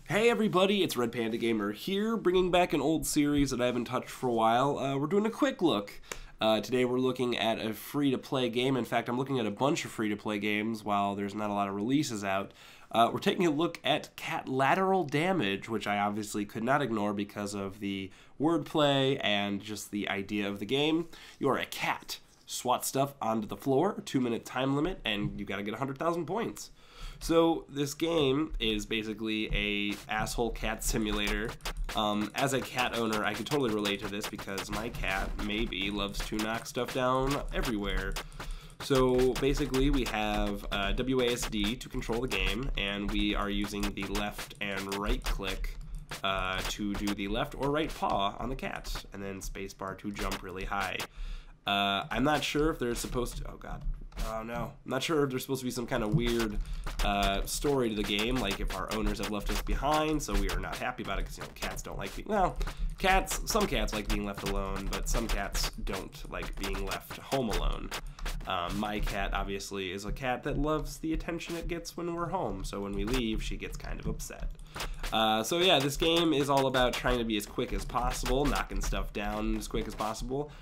Hey everybody, it's Red Panda Gamer here, bringing back an old series that I haven't touched for a while. We're doing a quick look. Today we're looking at a free-to-play game. In fact, I'm looking at a bunch of free-to-play games while there's not a lot of releases out. We're taking a look at Catlateral Damage, which I obviously could not ignore because of the wordplay and just the idea of the game. You are a cat. Swat stuff onto the floor, 2-minute time limit, and you gotta get 100,000 points. So this game is basically a asshole cat simulator. As a cat owner, I can totally relate to this because my cat, maybe, loves to knock stuff down everywhere. So basically we have WASD to control the game, and we are using the left and right click to do the left or right paw on the cat, and then spacebar to jump really high. I'm not sure if there's supposed to, oh god, oh no, I'm not sure if there's supposed to be some kind of weird story to the game, like if our owners have left us behind, so we are not happy about it, because, you know, cats don't like being, well, some cats like being left alone, but some cats don't like being left home alone. My cat, obviously, is a cat that loves the attention it gets when we're home, so when we leave, she gets kind of upset. So yeah, this game is all about trying to be as quick as possible, knocking stuff down as quick as possible.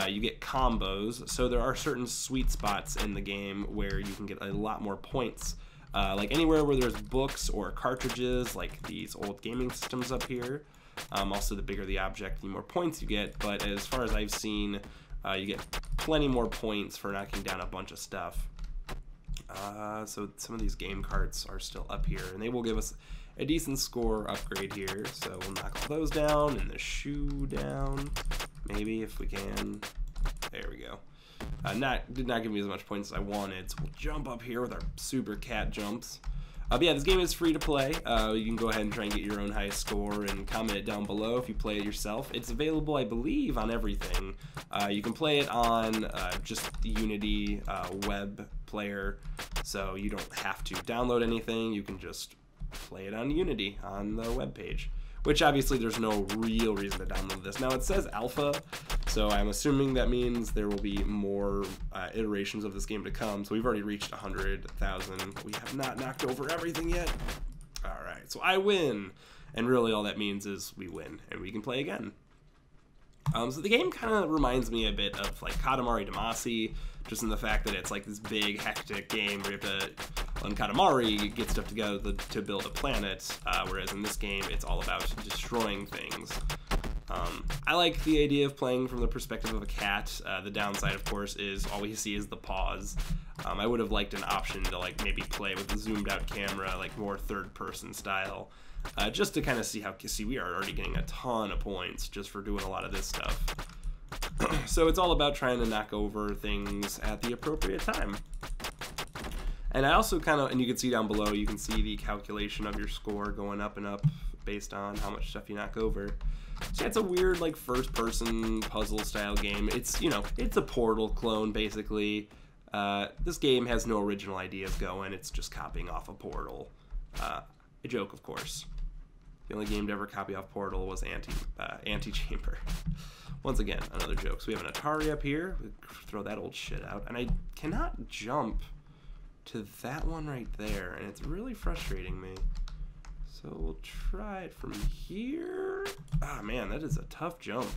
You get combos, so there are certain sweet spots in the game where you can get a lot more points. Like anywhere where there's books or cartridges, like these old gaming systems up here. Also, the bigger the object, the more points you get, but as far as I've seen, you get plenty more points for knocking down a bunch of stuff. So some of these game carts are still up here, and they will give us a decent score upgrade here. So we'll knock all those down, and the shoe down, maybe, if we can. There we go. Did not give me as much points as I wanted, so we'll jump up here with our super cat jumps. But yeah, this game is free to play. You can go ahead and try and get your own highest score and comment it down below if you play it yourself. It's available, I believe, on everything. You can play it on just the Unity web player, so you don't have to download anything. You can just play it on Unity on the web page, which obviously there's no real reason to download this. Now it says alpha, so I'm assuming that means there will be more iterations of this game to come. So we've already reached 100,000. We have not knocked over everything yet. All right, so I win, and really all that means is we win and we can play again. So the game kind of reminds me a bit of like Katamari Damacy, just in the fact that it's like this big hectic game where you have to, on Katamari, get stuff together to build a planet, whereas in this game it's all about destroying things. I like the idea of playing from the perspective of a cat. The downside, of course, is all we see is the paws. I would have liked an option to like maybe play with a zoomed out camera, like more third person style. Just to kind of see we are already getting a ton of points just for doing a lot of this stuff. So it's all about trying to knock over things at the appropriate time. And I also and you can see down below, you can see the calculation of your score going up and up based on how much stuff you knock over. So yeah, it's a weird like first person puzzle style game. It's, you know, it's a Portal clone basically. This game has no original ideas going, it's just copying off a Portal. A joke, of course. The only game to ever copy off Portal was Antichamber. Once again, another joke. So we have an Atari up here. We throw that old shit out. And I cannot jump to that one right there, and it's really frustrating me. So we'll try it from here. Ah, man, that is a tough jump.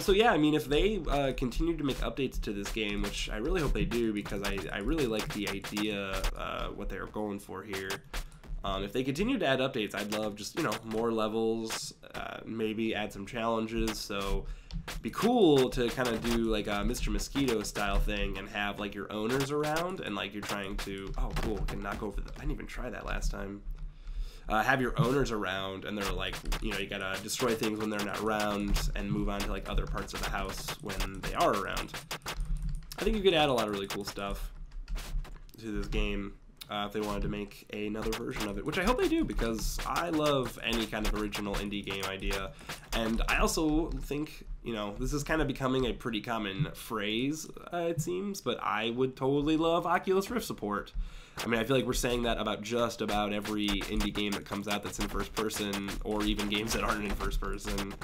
So yeah, I mean, if they continue to make updates to this game, which I really hope they do, because I really like the idea, what they're going for here. If they continue to add updates, I'd love just, you know, more levels, maybe add some challenges. So it'd be cool to kind of do like a Mr. Mosquito style thing and have like your owners around and like you're trying to, oh cool, we can knock over I didn't even try that last time. Have your owners around and they're like, you know, you gotta destroy things when they're not around and move on to like other parts of the house when they are around. I think you could add a lot of really cool stuff to this game. If they wanted to make another version of it, which I hope they do, because I love any kind of original indie game idea. And I also think, you know, this is kind of becoming a pretty common phrase, it seems, but I would totally love Oculus Rift support. I mean, I feel like we're saying that about just about every indie game that comes out that's in first person, or even games that aren't in first person.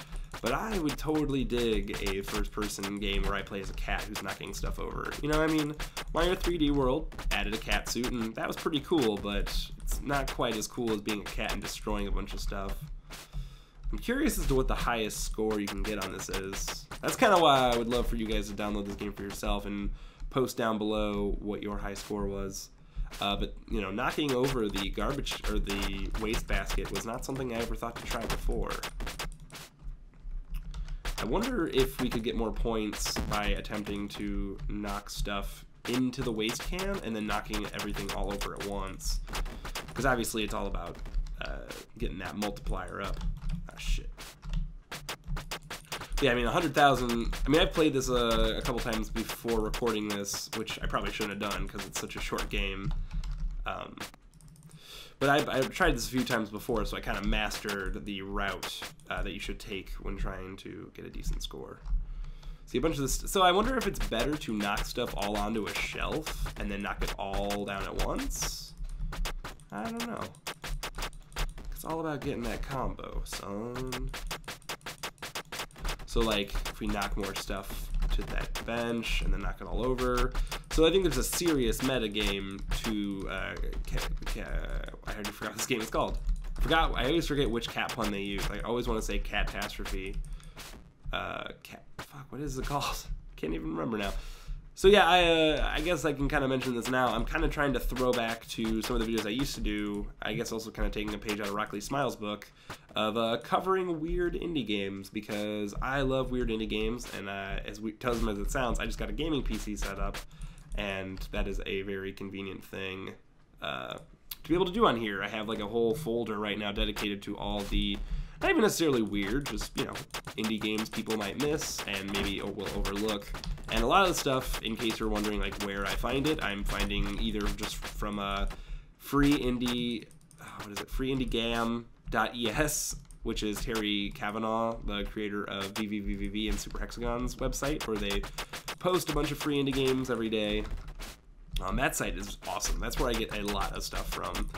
But I would totally dig a first person game where I play as a cat who's knocking stuff over. You know, I mean, Mario 3D World added a cat suit, and that was pretty cool, but it's not quite as cool as being a cat and destroying a bunch of stuff. I'm curious as to what the highest score you can get on this is. That's kind of why I would love for you guys to download this game for yourself and post down below what your high score was. But, you know, knocking over the garbage or the wastebasket was not something I ever thought to try before. I wonder if we could get more points by attempting to knock stuff into the waste can and then knocking everything all over at once. Because obviously it's all about getting that multiplier up. Ah, shit. Yeah, I mean, 100,000... I mean, I've played this a couple times before recording this, which I probably shouldn't have done because it's such a short game. But I've tried this a few times before, so I kind of mastered the route that you should take when trying to get a decent score. See, a bunch of this... So I wonder if it's better to knock stuff all onto a shelf and then knock it all down at once? I don't know. It's all about getting that combo, son. So, like, if we knock more stuff to that bench and then knock it all over. So I think there's a serious meta game to, I already forgot what this game is called. I always forget which cat pun they use. I always want to say catastrophe. Fuck, what is it called? Can't even remember now. So yeah, I guess I can kind of mention this now. I'm kind of trying to throw back to some of the videos I used to do. I guess also kind of taking a page out of Rock Lee Smiles' book of covering weird indie games, because I love weird indie games, and as tough as it sounds, I just got a gaming PC set up, and that is a very convenient thing to be able to do on here. I have like a whole folder right now dedicated to all the, not even necessarily weird, just, you know, indie games people might miss and maybe will overlook. And a lot of the stuff, in case you're wondering like where I find it, I'm finding either just from a free indie, freeindiegam.es, which is Terry Kavanaugh, the creator of VVVVV and Super Hexagon's website, where they post a bunch of free indie games every day. That site is awesome. That's where I get a lot of stuff from.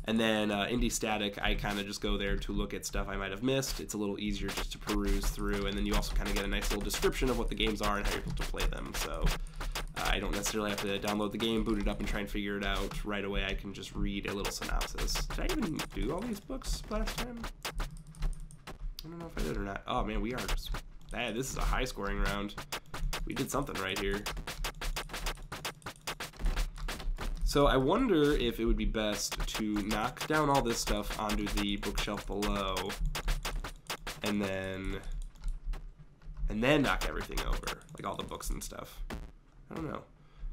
And then Indie Static, I kind of just go there to look at stuff I might have missed. It's a little easier just to peruse through, and then you also kind of get a nice little description of what the games are and how you're supposed to play them. So I don't necessarily have to download the game, boot it up, and try and figure it out right away. I can just read a little synopsis. Did I even do all these books last time? I don't know if I did or not. Oh man, we are just... this is a high-scoring round. We did something right here. So I wonder if it would be best to knock down all this stuff onto the bookshelf below, and then knock everything over, like all the books and stuff. I don't know.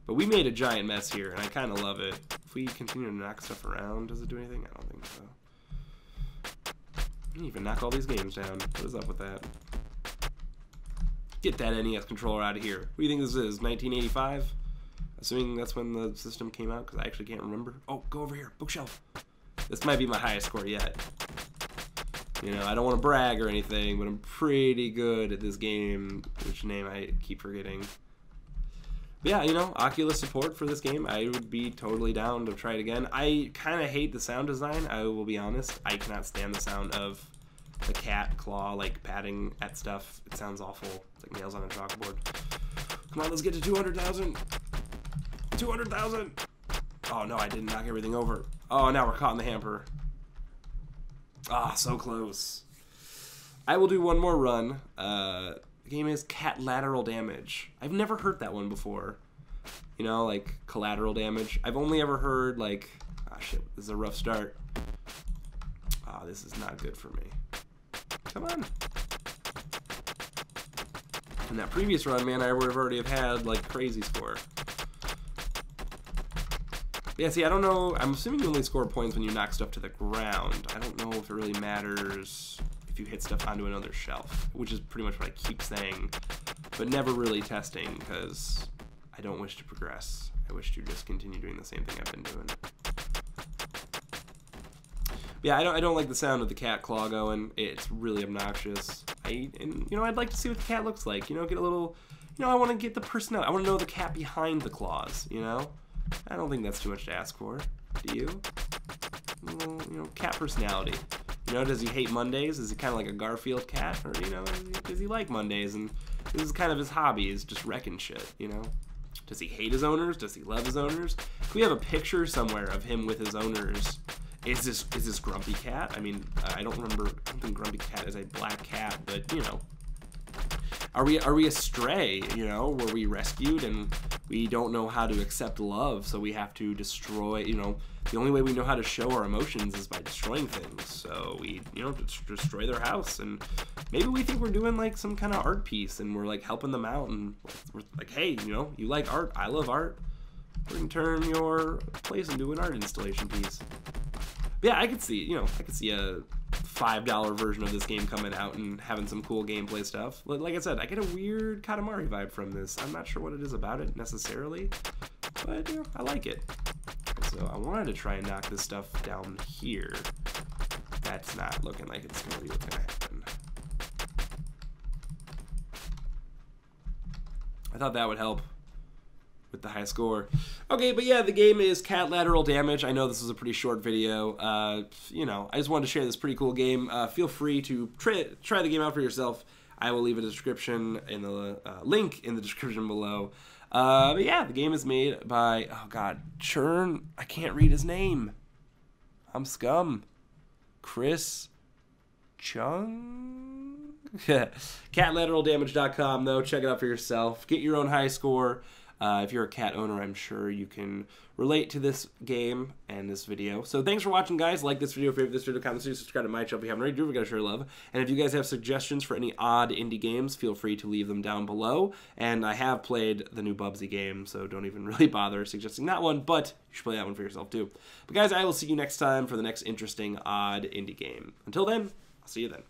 But we made a giant mess here, and I kind of love it. If we continue to knock stuff around, does it do anything? I don't think so. I didn't even knock all these games down. What is up with that? Get that NES controller out of here. What do you think this is, 1985? Assuming that's when the system came out, because I actually can't remember. Oh, go over here, bookshelf. This might be my highest score yet. You know, I don't want to brag or anything, but I'm pretty good at this game, which name I keep forgetting. But yeah, you know, Oculus support for this game, I would be totally down to try it again. I kind of hate the sound design, I will be honest. I cannot stand the sound of the cat claw, like, patting at stuff. It sounds awful. It's like nails on a chalkboard. Come on, let's get to 200,000. 200,000! Oh no, I didn't knock everything over. Oh, now we're caught in the hamper. Ah, so close. I will do one more run. The game is Catlateral Damage. I've never heard that one before. You know, like collateral damage. I've only ever heard like, ah shit, this is a rough start. Ah, this is not good for me. Come on. In that previous run, man, I would have already have had like crazy score. Yeah, see, I don't know. I'm assuming you only score points when you knock stuff to the ground. I don't know if it really matters if you hit stuff onto another shelf, which is pretty much what I keep saying, but never really testing, because I don't wish to progress. I wish to just continue doing the same thing I've been doing. Yeah, I don't like the sound of the cat claw going. It's really obnoxious. And you know, I'd like to see what the cat looks like. You know, get a little. You know, I want to get the personality. I want to know the cat behind the claws. You know. I don't think that's too much to ask for. Do you? Well, you know, cat personality. You know, does he hate Mondays? Is he kind of like a Garfield cat? Or, you know, does he like Mondays? And this is kind of his hobby, is just wrecking shit, you know? Does he hate his owners? Does he love his owners? If we have a picture somewhere of him with his owners Is this Grumpy Cat? I mean, I don't think Grumpy Cat is a black cat, but you know. Are we a stray, you know? Were we rescued and we don't know how to accept love, so we have to destroy, you know, the only way we know how to show our emotions is by destroying things. So we, you know, destroy their house, and maybe we think we're doing like some kind of art piece and we're like helping them out, and we're like, hey, you know, you like art, I love art. We can turn your place into an art installation piece. But yeah, I could see, you know, I could see a $5 version of this game coming out and having some cool gameplay stuff. Like I said, I get a weird Katamari vibe from this. I'm not sure what it is about it necessarily, but you know, I like it. So I wanted to try and knock this stuff down here. That's not looking like it's going to be what's going to happen. I thought that would help with the high score. Okay, but yeah, the game is Catlateral Damage. I know this was a pretty short video. You know, I just wanted to share this pretty cool game. Feel free to try the game out for yourself. I will leave a description in the link in the description below. But yeah, the game is made by, oh god, Churn. I can't read his name. I'm scum. Chris Chung? Catlateraldamage.com though. Check it out for yourself. Get your own high score. If you're a cat owner, I'm sure you can relate to this game and this video. So thanks for watching, guys. Like this video, favorite this video, comment, subscribe to my channel if you haven't already. Do forget to share love. And if you guys have suggestions for any odd indie games, feel free to leave them down below. And I have played the new Bubsy game, so don't even really bother suggesting that one, but you should play that one for yourself too. But guys, I will see you next time for the next interesting odd indie game. Until then, I'll see you then.